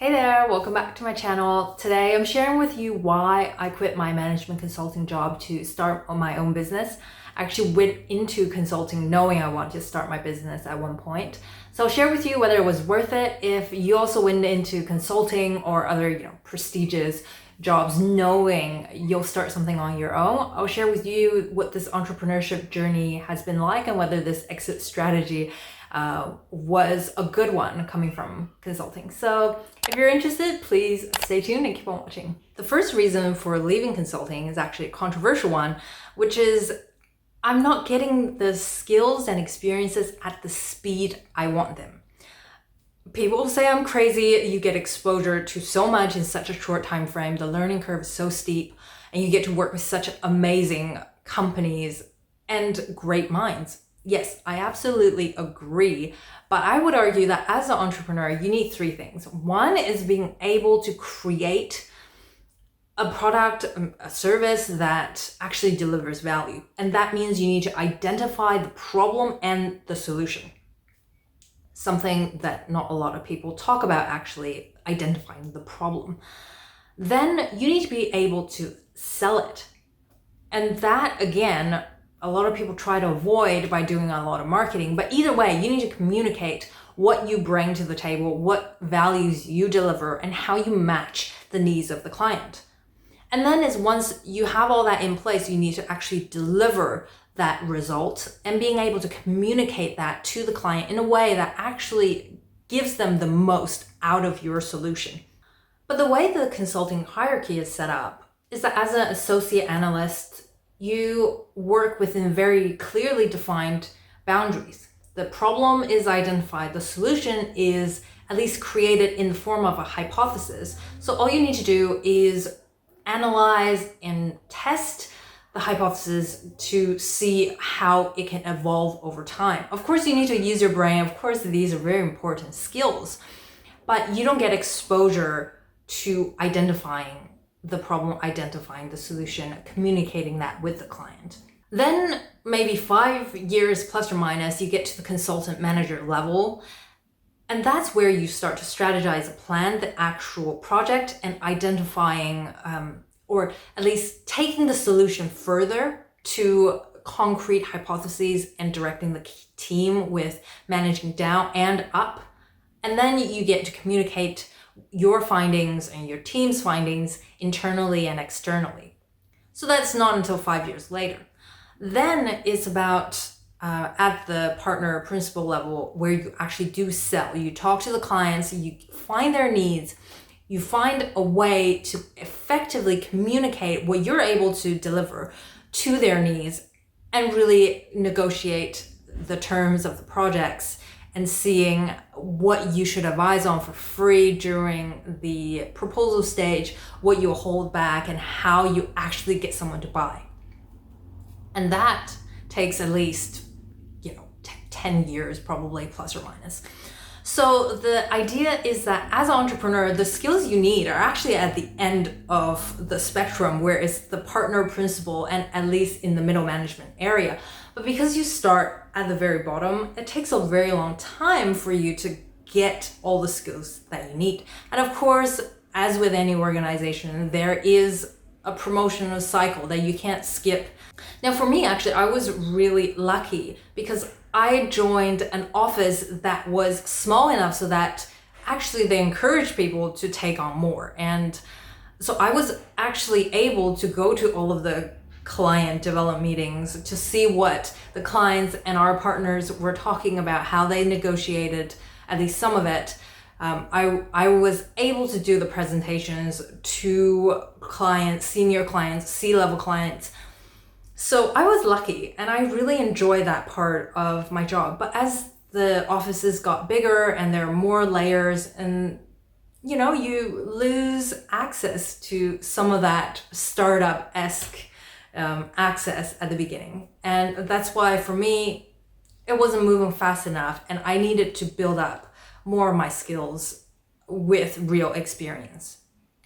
Hey there, welcome back to my channel. Today I'm sharing with you why I quit my management consulting job to start my own business. I actually went into consulting knowing I wanted to start my business at one point. So I'll share with you whether it was worth it. If you also went into consulting or other, prestigious jobs knowing you'll start something on your own, I'll share with you what this entrepreneurship journey has been like and whether this exit strategy was a good one coming from consulting. So if you're interested, please stay tuned and keep on watching. The first reason for leaving consulting is actually a controversial one, which is I'm not getting the skills and experiences at the speed I want them. People say I'm crazy. You get exposure to so much in such a short time frame. The learning curve is so steep and you get to work with such amazing companies and great minds. Yes, I absolutely agree. But I would argue that as an entrepreneur, you need three things. One is being able to create a product, a service that actually delivers value. And that means you need to identify the problem and the solution. Something that not a lot of people talk about, actually identifying the problem. Then you need to be able to sell it. And that, again, a lot of people try to avoid by doing a lot of marketing. But either way, you need to communicate what you bring to the table, what values you deliver, and how you match the needs of the client. And then once you have all that in place, you need to actually deliver that result and being able to communicate that to the client in a way that actually gives them the most out of your solution. But the way the consulting hierarchy is set up is that as an associate analyst, you work within very clearly defined boundaries. The problem is identified. The solution is at least created in the form of a hypothesis. So all you need to do is analyze and test the hypothesis to see how it can evolve over time. Of course, you need to use your brain. Of course, these are very important skills, but you don't get exposure to identifying the problem, identifying the solution, communicating that with the client. Then maybe 5 years plus or minus, you get to the consultant manager level. And that's where you start to strategize a plan, the actual project, and identifying or at least taking the solution further to concrete hypotheses and directing the team with managing down and up. And then you get to communicate your findings and your team's findings internally and externally. So that's not until 5 years later. Then it's about at the partner principal level where you actually do sell. You talk to the clients, you find their needs, you find a way to effectively communicate what you're able to deliver to their needs and really negotiate the terms of the projects and seeing what you should advise on for free during the proposal stage, what you hold back, and how you actually get someone to buy. And that takes at least 10 years probably, plus or minus. So the idea is that as an entrepreneur, the skills you need are actually at the end of the spectrum, where it's the partner principal and at least in the middle management area. But because you start at the very bottom, it takes a very long time for you to get all the skills that you need. And of course, as with any organization, there is a promotional cycle that you can't skip. Now for me, actually, I was really lucky because I joined an office that was small enough so that actually they encouraged people to take on more. And so I was actually able to go to all of the client development meetings to see what the clients and our partners were talking about, how they negotiated at least some of it. I was able to do the presentations to clients, senior clients, C-level clients. So I was lucky and I really enjoyed that part of my job. But as the offices got bigger and there are more layers and you lose access to some of that startup-esque access at the beginning. And that's why for me, it wasn't moving fast enough and I needed to build up more of my skills with real experience.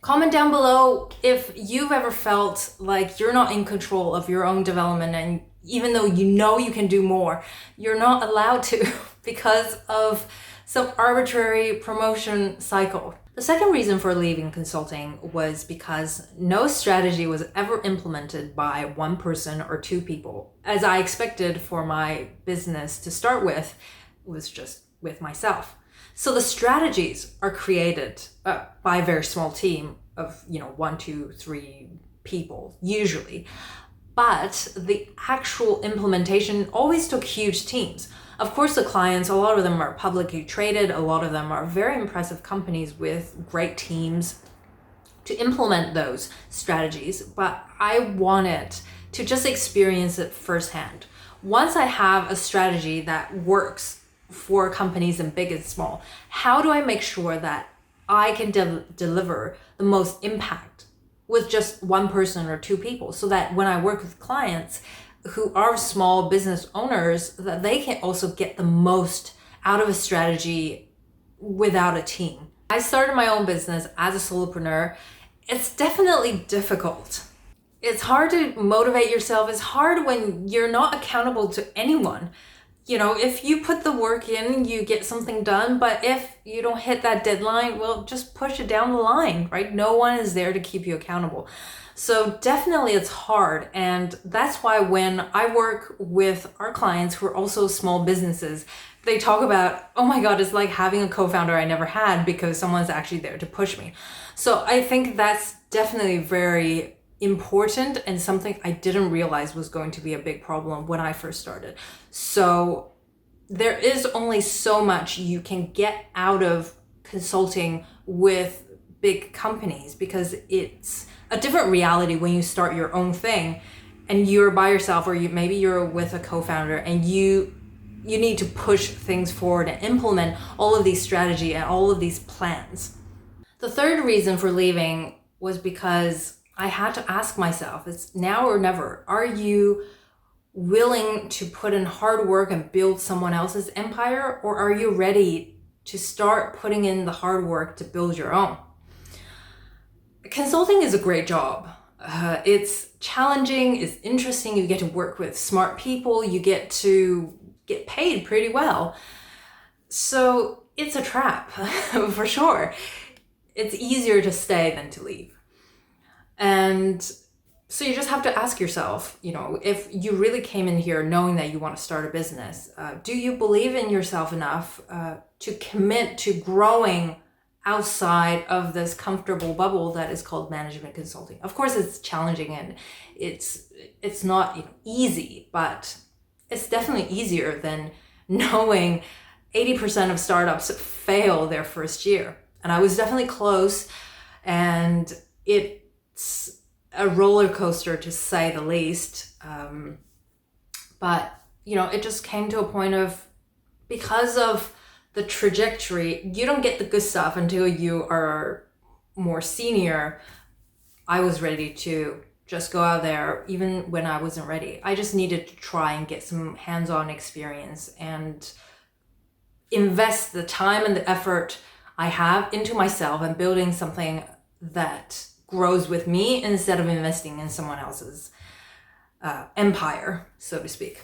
Comment down below if you've ever felt like you're not in control of your own development, and even though you can do more, you're not allowed to because of some arbitrary promotion cycle. The second reason for leaving consulting was because no strategy was ever implemented by one person or two people. As I expected for my business to start with, it was just with myself. So the strategies are created by a very small team of, 1, 2, 3 people, usually. But the actual implementation always took huge teams. Of course, the clients, a lot of them are publicly traded. A lot of them are very impressive companies with great teams to implement those strategies. But I wanted to just experience it firsthand. Once I have a strategy that works for companies and big and small, how do I make sure that I can deliver the most impact with just one person or two people, so that when I work with clients who are small business owners, that they can also get the most out of a strategy without a team. I started my own business as a solopreneur. It's definitely difficult. It's hard to motivate yourself. It's hard when you're not accountable to anyone. If you put the work in, you get something done, but if you don't hit that deadline, well, just push it down the line, right? No one is there to keep you accountable. So definitely it's hard. And that's why when I work with our clients who are also small businesses, they talk about, oh my God, it's like having a co-founder I never had because someone's actually there to push me. So I think that's definitely very important and something I didn't realize was going to be a big problem when I first started. So there is only so much you can get out of consulting with big companies, because it's a different reality when you start your own thing and you're by yourself, or maybe you're with a co-founder and you need to push things forward and implement all of these strategy and all of these plans. The third reason for leaving was because I had to ask myself, it's now or never. Are you willing to put in hard work and build someone else's empire, or are you ready to start putting in the hard work to build your own? Consulting is a great job. It's challenging, it's interesting. You get to work with smart people. You get to get paid pretty well. So it's a trap for sure. It's easier to stay than to leave. And so you just have to ask yourself, if you really came in here knowing that you want to start a business, do you believe in yourself enough to commit to growing outside of this comfortable bubble that is called management consulting? Of course, it's challenging and it's not easy, but it's definitely easier than knowing 80% of startups fail their first year. And I was definitely close, and it's a roller coaster to say the least. But it just came to a point of, because of the trajectory, you don't get the good stuff until you are more senior. I was ready to just go out there even when I wasn't ready. I just needed to try and get some hands-on experience and invest the time and the effort I have into myself and building something that grows with me instead of investing in someone else's empire, so to speak.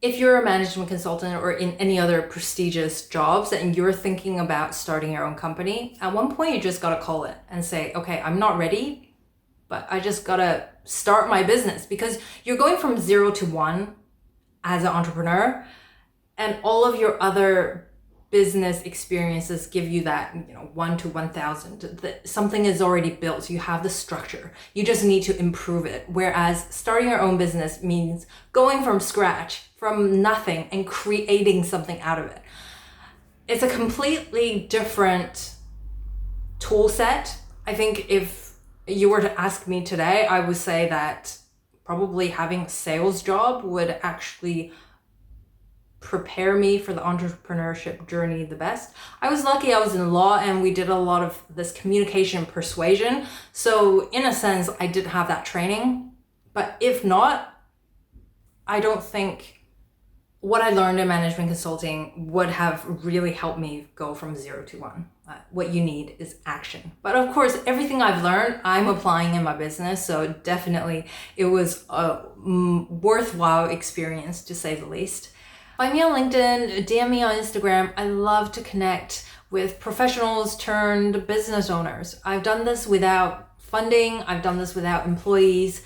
If you're a management consultant or in any other prestigious jobs and you're thinking about starting your own company, at one point you just gotta call it and say, okay, I'm not ready, but I just gotta start my business, because you're going from 0 to 1 as an entrepreneur, and all of your other business experiences give you that 1 to 1,000. Something is already built. You have the structure. You just need to improve it. Whereas starting your own business means going from scratch, from nothing, and creating something out of it. It's a completely different tool set. I think if you were to ask me today, I would say that probably having a sales job would actually prepare me for the entrepreneurship journey the best. I was lucky I was in law and we did a lot of this communication persuasion. So in a sense, I did have that training. But if not, I don't think what I learned in management consulting would have really helped me go from 0 to 1. What you need is action. But of course, everything I've learned, I'm applying in my business. So definitely it was a worthwhile experience, to say the least. Find me on LinkedIn, DM me on Instagram. I love to connect with professionals turned business owners. I've done this without funding, I've done this without employees,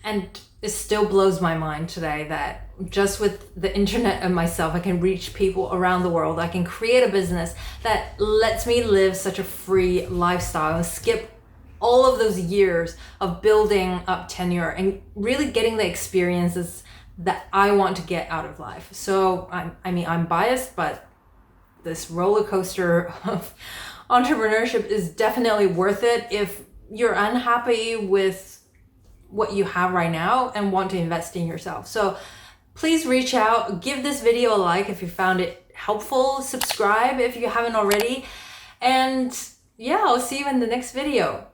and it still blows my mind today that just with the internet and myself, I can reach people around the world. I can create a business that lets me live such a free lifestyle and skip all of those years of building up tenure and really getting the experiences that I want to get out of life. So I'm biased, but this roller coaster of entrepreneurship is definitely worth it if you're unhappy with what you have right now and want to invest in yourself. So please reach out, give this video a like if you found it helpful, subscribe if you haven't already, and yeah, I'll see you in the next video.